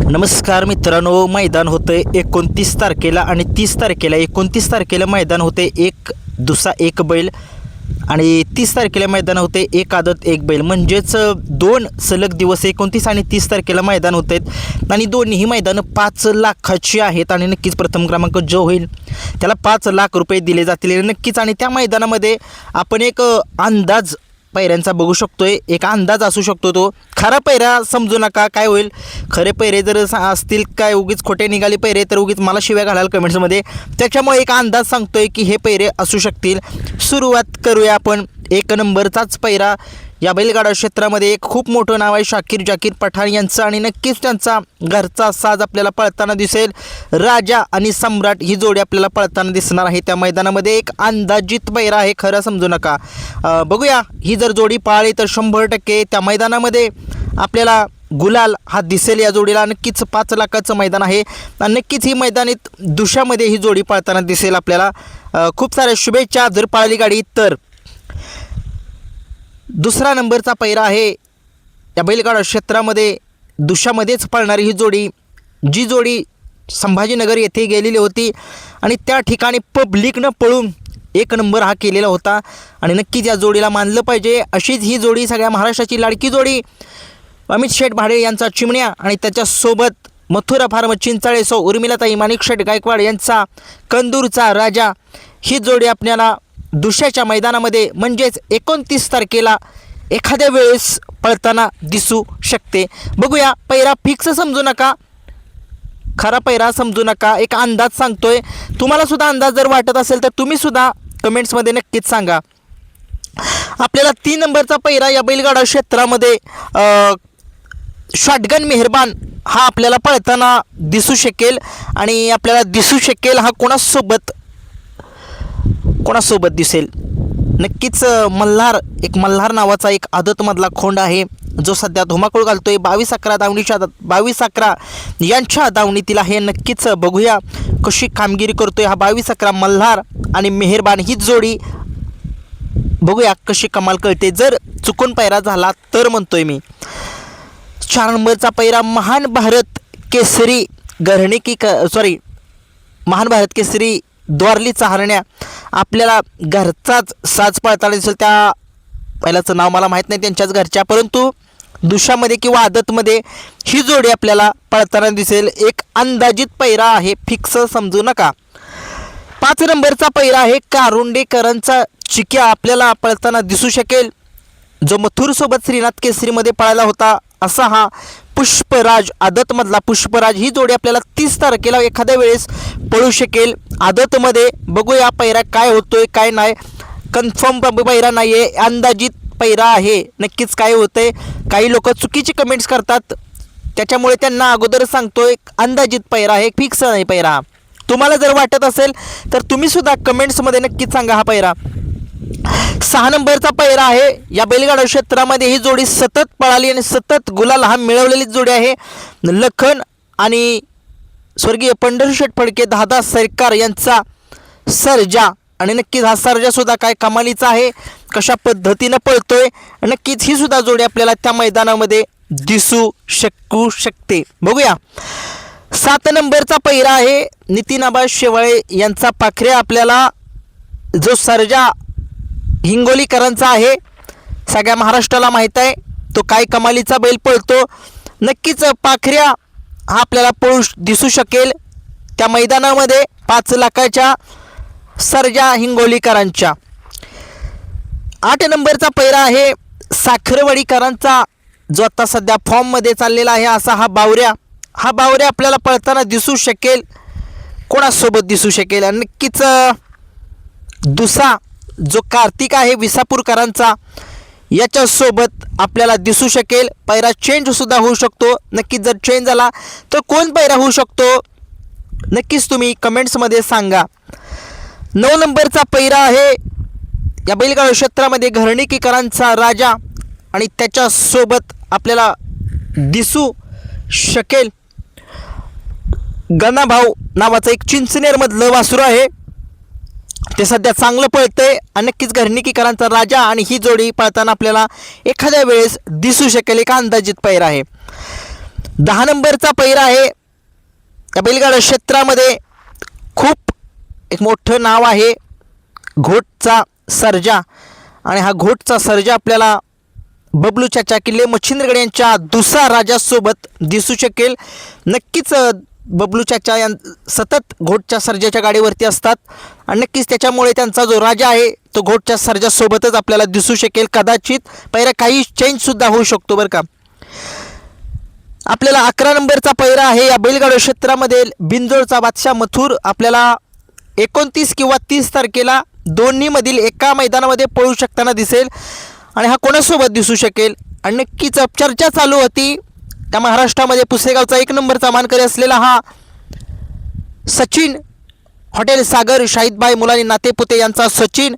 नमस्कार मित्रांनो, मैदान होतं 29 तारखेला आणि 30 तारखेला. 29 तारखेला मैदान होते एक दुसरा एक बैल आणि 30 तारखेला मैदान होते एक आदत एक बैल. म्हणजेच दोन सलग दिवस 29 आणि 30 तारखेला मैदान होत आहेत आणि दोन्ही मैदानं 5 लाखाची आहेत. आणि नक्कीच प्रथम क्रमांक जो होईल त्याला 5 लाख रुपये दिले जातील नक्कीच. आणि त्या मैदानामध्ये आपण एक अंदाज पैऱ्यांचा बघू शकतोय, एक अंदाज असू शकतो. तो खरा पैरा समजू नका, काय होईल खरे पैरे जर असतील काय उगीच खोटे निघाले पैरे तर उगीच मला शिव्या घालाल कमेंट्समध्ये. त्याच्यामुळे एक अंदाज सांगतोय की हे पैरे असू शकतील. सुरुवात करूया आपण. एक नंबरचाच पैरा या बैलगाडा क्षेत्रामध्ये एक खूप मोठं नाव आहे शाकीर जाकीर पठाण यांचं आणि नक्कीच त्यांचा घरचा साज आपल्याला पळताना दिसेल. राजा आणि सम्राट ही जोडी आपल्याला पळताना दिसणार आहे त्या मैदानामध्ये. एक अंदाजित पैरा आहे, खरं समजू नका. बघूया ही जर जोडी पाळली तर 100% त्या मैदानामध्ये आपल्याला गुलाल हा दिसेल या जोडीला. नक्कीच 5 लाखाचं मैदान आहे आणि नक्कीच ही मैदानीत दुशामध्ये ही जोडी पळताना दिसेल आपल्याला. खूप साऱ्या शुभेच्छा जर पाळली गाडी तर. दुसरा नंबरचा पैरा आहे या बैलगाडा क्षेत्रामध्ये दुशामध्येच पळणारी ही जोडी, जी जोडी संभाजीनगर येथे गेलेली होती आणि त्या ठिकाणी पब्लिकनं पळून एक नंबर हा केलेला होता. आणि नक्कीच या जोडीला मानलं पाहिजे. अशीच ही जोडी सगळ्या महाराष्ट्राची लाडकी जोडी अमित शेठ भाडे यांचा चिमण्या आणि त्याच्यासोबत मथुरा फार्म चिंचाळे सौ उर्मिलाताई माणिक शेठ गायकवाड यांचा कंदूरचा राजा ही जोडी आपल्याला दुसऱ्याच्या मैदानामध्ये म्हणजेच 29 तारखेला एखाद्या वेळेस पळताना दिसू शकते. बघूया, पैरा फिक्स समजू नका, खरा पैरा समजू नका, एक अंदाज सांगतोय. तुम्हाला सुद्धा अंदाज जर वाटत असेल तर तुम्ही सुद्धा कमेंट्समध्ये नक्कीच सांगा. आपल्याला 3 नंबरचा पैरा या बैलगाडा क्षेत्रामध्ये शॉटगन मेहरबान हा आपल्याला पळताना दिसू शकेल. आणि आपल्याला दिसू शकेल हा कोणासोबत दिसेल. नक्कीच मल्हार नावाचा एक आदतमधला खोंड आहे जो सध्या धुमाकूळ घालतोय. 22-11 यांच्या दावणीतील आहे. नक्कीच बघूया कशी कामगिरी करतोय हा 22-11 मल्हार आणि मेहरबान ही जोडी. बघूया कशी कमाल कळते जर चुकून पैरा झाला तर म्हणतोय मी. 4 नंबरचा पैरा महान भारत केसरी द्वारलीचा हरण्या आपल्याला घरचाच साज पळताना दिसेल. त्या पहिल्याचं नाव मला माहीत नाही त्यांच्याच घरच्या, परंतु दुशामध्ये किंवा आदतमध्ये ही जोडी आपल्याला पळताना दिसेल. एक अंदाजित पैरा आहे, फिक्स समजू नका. 5 नंबरचा पैरा आहे कारुंडेकरांचा चिक्या आपल्याला पळताना दिसू शकेल, जो मथुरसोबत श्रीनाथ केसरीमध्ये पळायला होता असा हा पुष्पराज, आदतमधला पुष्पराज ही जोडी आपल्याला 30 तारखेला एखाद्या वेळेस पळू शकेल आदतमध्ये. बघूया पैरा काय होतोय काय नाही, कन्फर्म पैरा नाही आहे, अंदाजित पैरा आहे. नक्कीच काय होतंय, काही लोक चुकीची कमेंट्स करतात त्याच्यामुळे त्यांना अगोदर सांगतोय अंदाजित पैरा आहे, फिक्स नाही पैरा. तुम्हाला जर वाटत असेल तर तुम्ही सुद्धा कमेंट्समध्ये नक्कीच सांगा हा पैरा. 6 नंबरचा पैरा आहे या बैलगाडा क्षेत्रामध्ये ही जोडी सतत पळाली आणि सतत गुलाल हा मिळवलेली जोडी आहे. लखन आणि स्वर्गीय पंढरीशेठ फडके दादा सरकार यांचा सर्जा. आणि नक्कीच हा सर्जा सुद्धा काय कमालीचा आहे, कशा पद्धतीनं पळतोय. नक्कीच ही सुद्धा जोडी आपल्याला त्या मैदानामध्ये दिसू शकते. बघूया 7 नंबरचा पैरा आहे नितीन आबा शेवाळे यांचा पाखऱ्या आपल्याला, जो सर्जा हिंगोलीकरांचा आहे, सगळ्या महाराष्ट्राला माहीत आहे तो काय कमालीचा बैल पळतो. नक्कीच पाखऱ्या हा आपल्याला पळू दिसू शकेल त्या मैदानामध्ये 5 लाखाच्या सर्जा हिंगोलीकरांच्या. 8 नंबरचा पैरा आहे साखरवाडीकरांचा, जो आता सध्या फॉर्ममध्ये चाललेला आहे असा हा बावऱ्या. हा बावऱ्या आपल्याला पळताना दिसू शकेल, कोणासोबत दिसू शकेल. आणि नक्कीच दुसरा जो कार्तिक आहे विसापूरकरांचा याच्यासोबत आपल्याला दिसू शकेल. पैरा चेंजसुद्धा होऊ शकतो. नक्कीच जर चेंज झाला तर कोण पैरा होऊ शकतो नक्कीच तुम्ही कमेंट्समध्ये सांगा. 9 नंबरचा पैरा आहे या बैलगाडा क्षेत्रामध्ये घरणीकीकरांचा राजा आणि त्याच्यासोबत आपल्याला दिसू शकेल गणाभाऊ नावाचं एक चिंचनेरमधलं वासरू आहे, ते सध्या चांगलं पळतंय. आणि नक्कीच घरणीकीकरांचा राजा आणि ही जोडी पळताना आपल्याला एखाद्या वेळेस दिसू शकेल, एक अंदाजित पैरा आहे. 10 नंबरचा पैरा आहे या बैलगाडा क्षेत्रामध्ये खूप एक मोठं नाव आहे घोटचा सर्जा आणि हा घोटचा सर्जा आपल्याला बबलू चाचा किल्ले मच्छिंद्रगड यांच्या दुसरा राजासोबत दिसू शकेल. नक्कीच बबलू चाचा सतत घोटच्या सर्जाच्या गाडीवरती असतात आणि नक्कीच त्याच्यामुळे त्यांचा जो राजा आहे तो घोटच्या सर्जासोबतच आपल्याला दिसू शकेल. कदाचित पैरा काही चेंजसुद्धा होऊ शकतो बरं का. आपल्याला 11 नंबरचा पैरा आहे या बैलगाडा क्षेत्रामध्ये बिंजोडचा बादशाह मथुर आपल्याला 29 किंवा 30 तारखेला दोन्हीमधील एका मैदानामध्ये पळू शकताना दिसेल आणि हा कोणासोबत दिसू शकेल. आणि नक्कीच चर्चा चालू होती त्या महाराष्ट्रामध्ये पुसेगावचा 1 नंबरचा मानकरी असलेला हा सचिन हॉटेल सागर शाहिदभाई मुलानी नातेपुते यांचा सचिन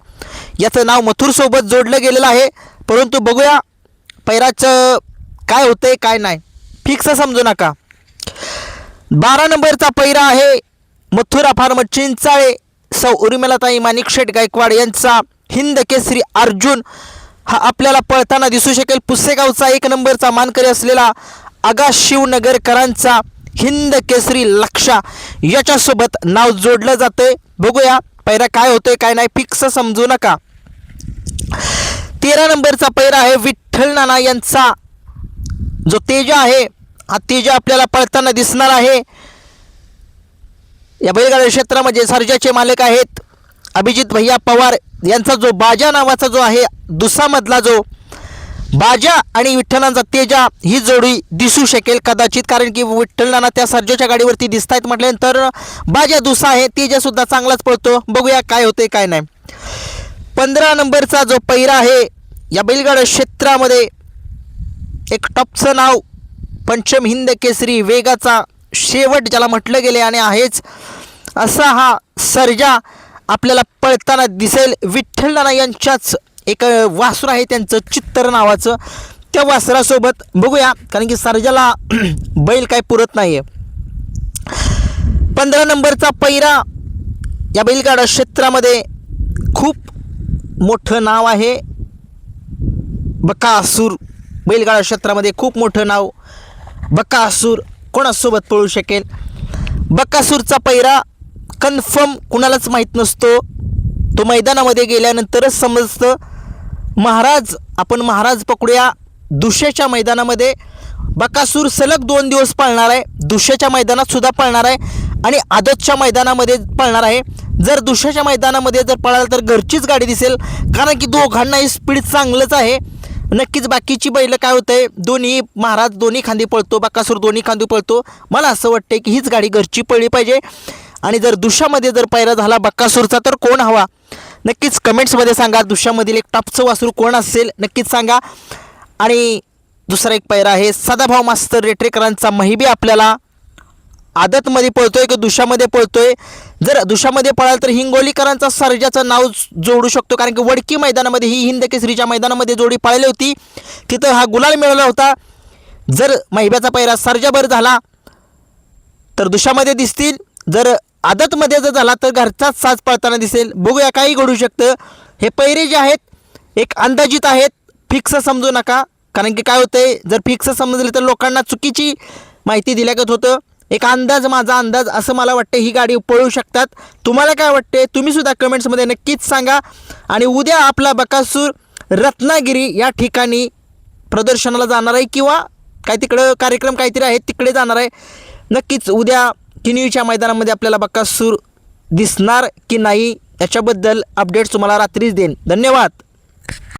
याचं नाव मथुरसोबत जोडलं गेलेलं आहे. परंतु बघूया पैराचं काय होतंय काय नाही, फिक्स समजू नका. 12 नंबरचा पैरा आहे मथुरा फार्म चिंचाळे सौ उर्मिलाताई माणिकशेठ गायकवाड यांचा हिंद केसरी अर्जुन हा आपल्याला पळताना दिसू शकेल. पुसेगावचा 1 नंबरचा मानकरी असलेला आगा शिवनगरकरांचा हिंद केसरी लक्षा याच्यासोबत नाव जोडलं जातंय. बघूया पैरा काय होतंय काय नाही, फिक्स समजू नका. 13 नंबरचा पैरा आहे विठ्ठल नाना यांचा जो तेजा आहे हा तेजा आपल्याला पळताना दिसणार आहे. या बैलगाडा क्षेत्रामध्ये सर्जाचे मालक आहेत अभिजित भैया पवार यांचा जो बाजा नावाचा जो आहे दुसामधला जो बाजा आणि विठ्ठलांचा तेजा ही जोडी दिसू शकेल कदाचित. कारण की विठ्ठलांना त्या सर्जाच्या गाडीवरती दिसत आहेत म्हटल्यानंतर बाजा दुसा आहे, तेजासुद्धा चांगलाच पळतो. बघूया काय होते काय नाही. 15 नंबरचा जो पैरा आहे या बैलगाडा क्षेत्रामध्ये एक टॉपचं नाव पंचम हिंद केसरी वेगाचा शेवट ज्याला म्हटलं गेले आणि आहेच असा हा सर्जा आपल्याला पळताना दिसेल. विठ्ठल नाना यांच्याच एक वासर आहे त्यांचं चित्तर नावाचं, त्या वासरासोबत बघूया कारण की सर्जाला बैल काय पुरत नाही आहे. 15 नंबरचा पैरा या बैलगाडा क्षेत्रामध्ये खूप मोठं नाव आहे बकासूर. बैलगाडा क्षेत्रामध्ये खूप मोठं नाव बकासूर कोणासोबत पळू शकेल. बकासूरचा पैरा कन्फर्म कुणालाच माहीत नसतो, तो मैदानामध्ये गेल्यानंतरच समजतं. आपण महाराज पकडूया दुशेच्या मैदानामध्ये बकासूर सलग 2 दिवस पळणार आहे. दुशेच्या मैदानात सुद्धा पळणार आहे आणि आदतच्या मैदानामध्ये पळणार आहे. जर दुसऱ्याच्या मैदानामध्ये जर पळाला तर घरचीच गाडी दिसेल कारण की दोघांनाही स्पीड चांगलंच आहे. नक्कीच बाकीची बैल काय होतं आहे दोन्ही महाराज दोन्ही खांदी पळतो, बकासूर दोन्ही खांदी पळतो. मला असं वाटतं की हीच गाडी घरची पळली पाहिजे. आणि जर दुशामध्ये जर पैरा झाला बकासूरचा तर कोण हवा नक्कीच कमेंट्समध्ये सांगा. दुशामधील एक टॉपचं वासरू कोण असेल नक्कीच सांगा. आणि दुसरा एक पैरा आहे सदाभाऊ मास्तर रेटरेकरांचा महिबी आपल्याला आदतमध्ये पळतोय की दुशामध्ये पळतोय. जर दुशामध्ये पळाल तर हिंगोलीकरांचा सर्जाचं नाव जोडू शकतो कारण की वडकी मैदानामध्ये ही हिंद केसरीच्या मैदानामध्ये जोडी पळाली होती, तिथं हा गुलाल मिळवला होता. जर महिब्याचा पैरा सर्जाभर झाला तर दुशामध्ये दिसतील, जर आदतमध्ये जर झाला तर घरचाच साज पळताना दिसेल. बघूया काही घडू शकतं. हे पैरे जे आहेत एक अंदाजित आहेत, फिक्स समजू नका कारण की काय होतं आहे जर फिक्स समजले तर लोकांना चुकीची माहिती दिल्यागत होतं. एक अंदाज माझा अंदाज असं मला वाटतं ही गाडी पळू शकतात. तुम्हाला काय वाटते तुम्हीसुद्धा कमेंट्समध्ये नक्कीच सांगा. आणि उद्या आपला बकासूर रत्नागिरी या ठिकाणी प्रदर्शनाला जाणार आहे किंवा काय तिकडं कार्यक्रम काहीतरी आहे तिकडे जाणार आहे. नक्कीच उद्या किनवीच्या मैदानामध्ये आपल्याला बकासूर दिसणार की नाही याच्याबद्दल अपडेट्स तुम्हाला रात्रीच देईन. धन्यवाद.